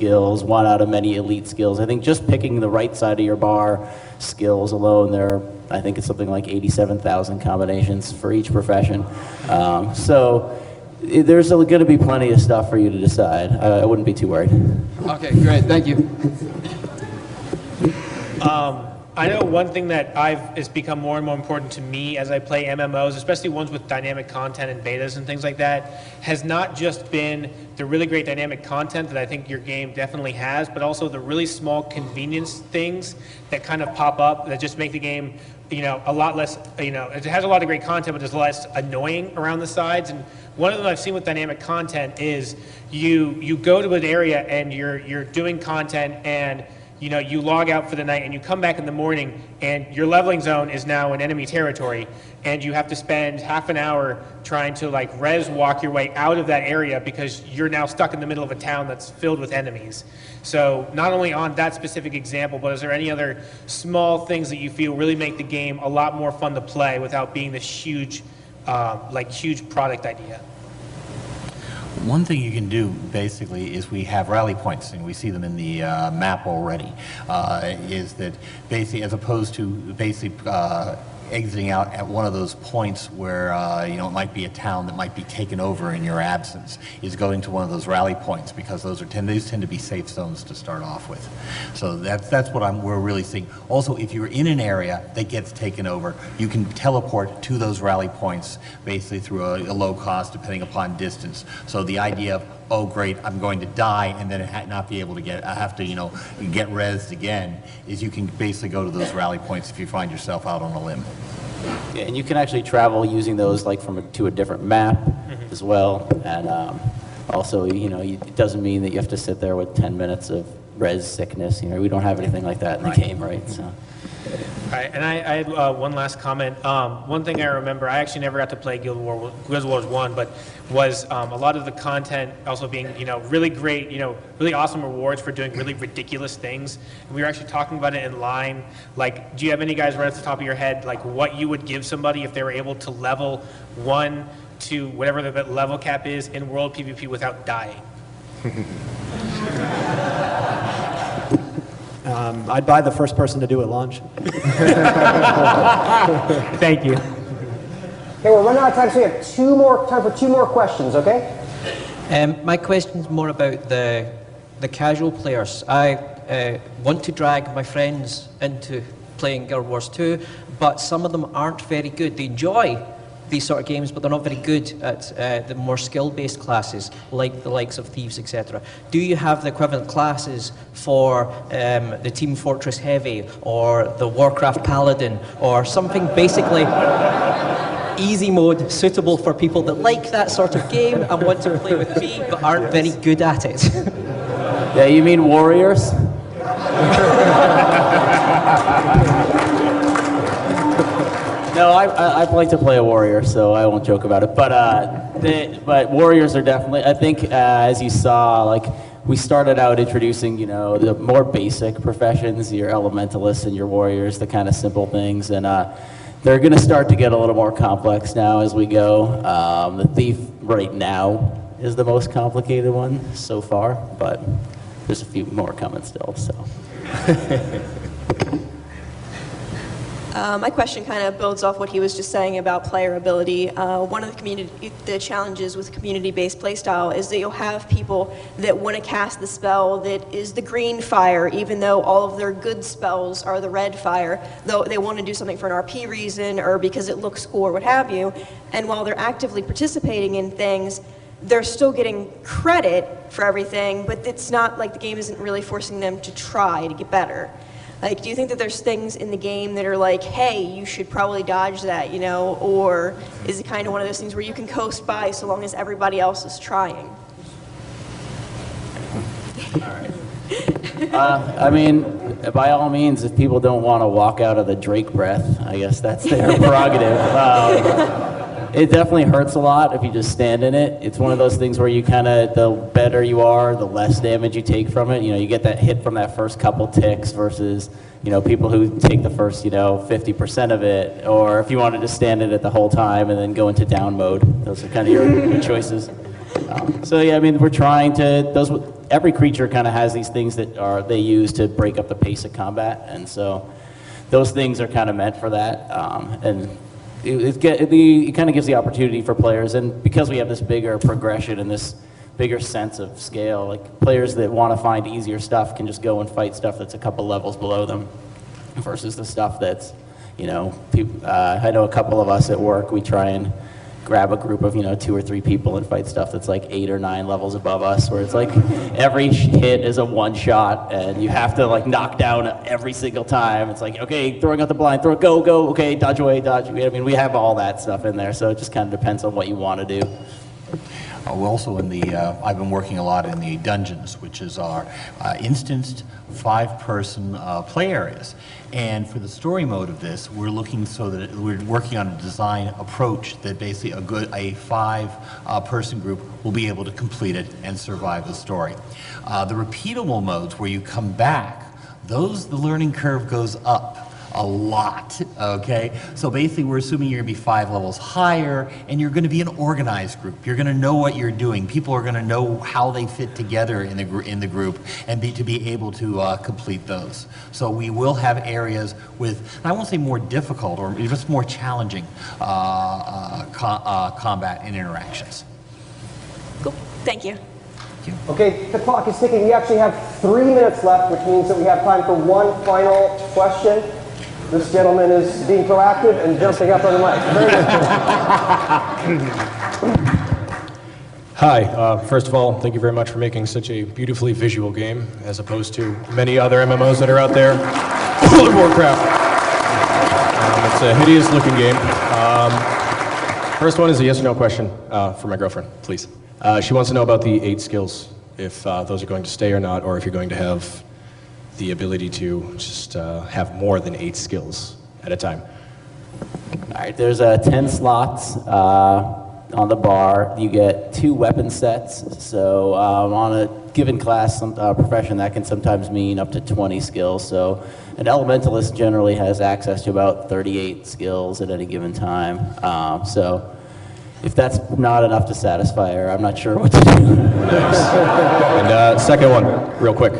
skills, one out of many elite skills. I think just picking the right side of your bar skills alone, I think it's something like 87,000 combinations for each profession. So there's going to be plenty of stuff for you to decide. I wouldn't be too worried. Okay, great, thank you. I know one thing that has become more and more important to me as I play MMOs, especially ones with dynamic content and betas and things like that, has not just been the really great dynamic content that I think your game definitely has, but also the really small convenience things that kind of pop up that just make the game, a lot less, it has a lot of great content, but it's less annoying around the sides. And one of them I've seen with dynamic content is you go to an area and you're doing content and you log out for the night and you come back in the morning and your leveling zone is now in enemy territory and you have to spend half an hour trying to res walk your way out of that area because you're now stuck in the middle of a town that's filled with enemies. So not only on that specific example, but is there any other small things that you feel really make the game a lot more fun to play without being this huge, huge product idea? One thing you can do basically is we have rally points, and we see them in the map already, is that basically as opposed to basically exiting out at one of those points where it might be a town that might be taken over in your absence, is going to one of those rally points, because those tend to be safe zones to start off with. So that's what we're really seeing. Also, if you're in an area that gets taken over, you can teleport to those rally points basically through a low cost, depending upon distance. So the idea of, oh great, I'm going to die and then not be able to I have to get rezzed again, is you can basically go to those rally points if you find yourself out on a limb. Yeah, and you can actually travel using those to a different map as well. And also, it doesn't mean that you have to sit there with 10 minutes of res sickness. We don't have anything like that in the game, right? So. All right, and I had one last comment. One thing I remember, I actually never got to play Guild Wars 1, but was a lot of the content also being, really great, really awesome rewards for doing really ridiculous things. And we were actually talking about it in line. Do you have any guys right off the top of your head, what you would give somebody if they were able to level 1 to whatever the level cap is in World PvP without dying? I'd buy the first person to do it launch. Thank you. Okay, we're running out of time, so we have time for two more questions, okay? My question is more about the casual players. I want to drag my friends into playing Guild Wars 2, but some of them aren't very good. They enjoy these sort of games, but they're not very good at the more skill-based classes, like the likes of Thieves, etc. Do you have the equivalent classes for the Team Fortress Heavy, or the Warcraft Paladin, or something basically easy mode, suitable for people that like that sort of game and want to play with me, but aren't very good at it? Yeah, you mean warriors? No, I'd like to play a warrior, so I won't joke about it. But warriors are definitely, I think, as you saw, we started out introducing, the more basic professions, your elementalists and your warriors, the kind of simple things, and they're going to start to get a little more complex now as we go. The thief right now is the most complicated one so far, but there's a few more coming still. So. My question kind of builds off what he was just saying about player ability. One of the challenges with community-based playstyle is that you'll have people that want to cast the spell that is the green fire, even though all of their good spells are the red fire, though they want to do something for an RP reason or because it looks cool or what have you. And while they're actively participating in things, they're still getting credit for everything, but it's not like the game isn't really forcing them to try to get better. Do you think that there's things in the game that are like, hey, you should probably dodge that, or is it kind of one of those things where you can coast by so long as everybody else is trying? All right. I mean, by all means, if people don't want to walk out of the Drake breath, I guess that's their prerogative. It definitely hurts a lot if you just stand in it. It's one of those things where you the better you are, the less damage you take from it. You get that hit from that first couple ticks versus, people who take the first, 50% of it. Or if you wanted to stand in it the whole time and then go into down mode. Those are kind of your choices. So yeah, I mean, we're trying to, every creature kind of has these things that they use to break up the pace of combat, and so those things are kind of meant for that, and it kind of gives the opportunity for players, and because we have this bigger progression and this bigger sense of scale, like players that want to find easier stuff can just go and fight stuff that's a couple levels below them versus the stuff that's, you know, I know a couple of us at work, we try and grab a group of, 2 or 3 people and fight stuff that's like 8 or 9 levels above us, where it's like every hit is a one shot and you have to like knock down every single time. It's like, okay, throwing out the blind, go, okay, dodge away, dodge. I mean, we have all that stuff in there, so it just kind of depends on what you want to do. We're also in the, I've been working a lot in the dungeons, which is our instanced 5-person play areas. And for the story mode of this, we're looking so that we're working on a design approach that basically a 5-person group will be able to complete it and survive the story. The repeatable modes where you come back, the learning curve goes up a lot, okay? So basically we're assuming you're gonna be 5 levels higher and you're gonna be an organized group. You're gonna know what you're doing. People are gonna know how they fit together in the group and to be able to complete those. So we will have areas with, I won't say more difficult or just more challenging combat and interactions. Cool. Thank you. Okay, the clock is ticking. We actually have 3 minutes left, which means that we have time for one final question. This gentleman is being proactive and jumping up on the mic. Very good. Hi, first of all, thank you very much for making such a beautifully visual game, as opposed to many other MMOs that are out there. World of Warcraft. It's a hideous looking game. First one is a yes or no question for my girlfriend, please. She wants to know about the 8 skills, if those are going to stay or not, or if you're going to have the ability to just have more than 8 skills at a time. All right, there's 10 slots on the bar. You get 2 weapon sets. So on a given class, profession, that can sometimes mean up to 20 skills. So an elementalist generally has access to about 38 skills at any given time. So if that's not enough to satisfy her, I'm not sure what to do. Nice. And second one, real quick.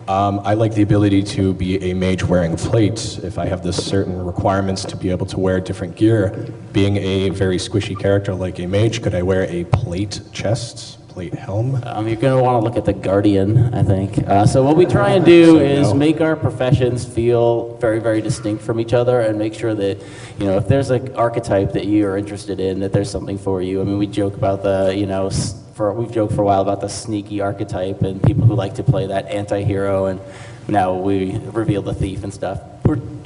I like the ability to be a mage wearing plate if I have the certain requirements to be able to wear different gear. Being a very squishy character like a mage, could I wear a plate chest, plate helm? You're going to want to look at the Guardian, I think. So what we try and do is make our professions feel very, very distinct from each other and make sure that, if there's an archetype that you are interested in, that there's something for you. I mean, we joke about we've joked for a while about the sneaky archetype and people who like to play that anti-hero, and now we reveal the thief and stuff.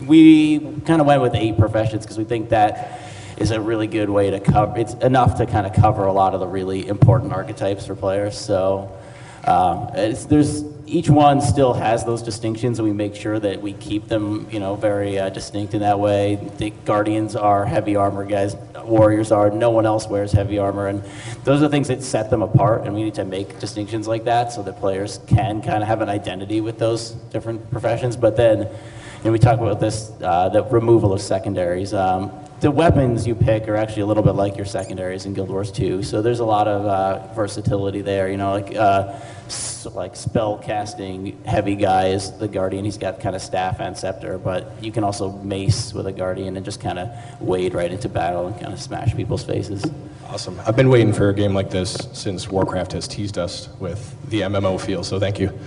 We kind of went with 8 professions because we think that is a really good way to cover, it's enough to kind of cover a lot of the really important archetypes for players. So each one still has those distinctions, and we make sure that we keep them, very distinct in that way. The Guardians are heavy armor guys, Warriors are, no one else wears heavy armor, and those are the things that set them apart, and we need to make distinctions like that so that players can kind of have an identity with those different professions. But then, we talk about this, the removal of secondaries. The weapons you pick are actually a little bit like your secondaries in Guild Wars 2, so there's a lot of versatility there, like spell casting heavy guy is the Guardian. He's got kind of staff and scepter, but you can also mace with a Guardian and just kind of wade right into battle and kind of smash people's faces. Awesome. I've been waiting for a game like this since Warcraft has teased us with the MMO feel, so thank you.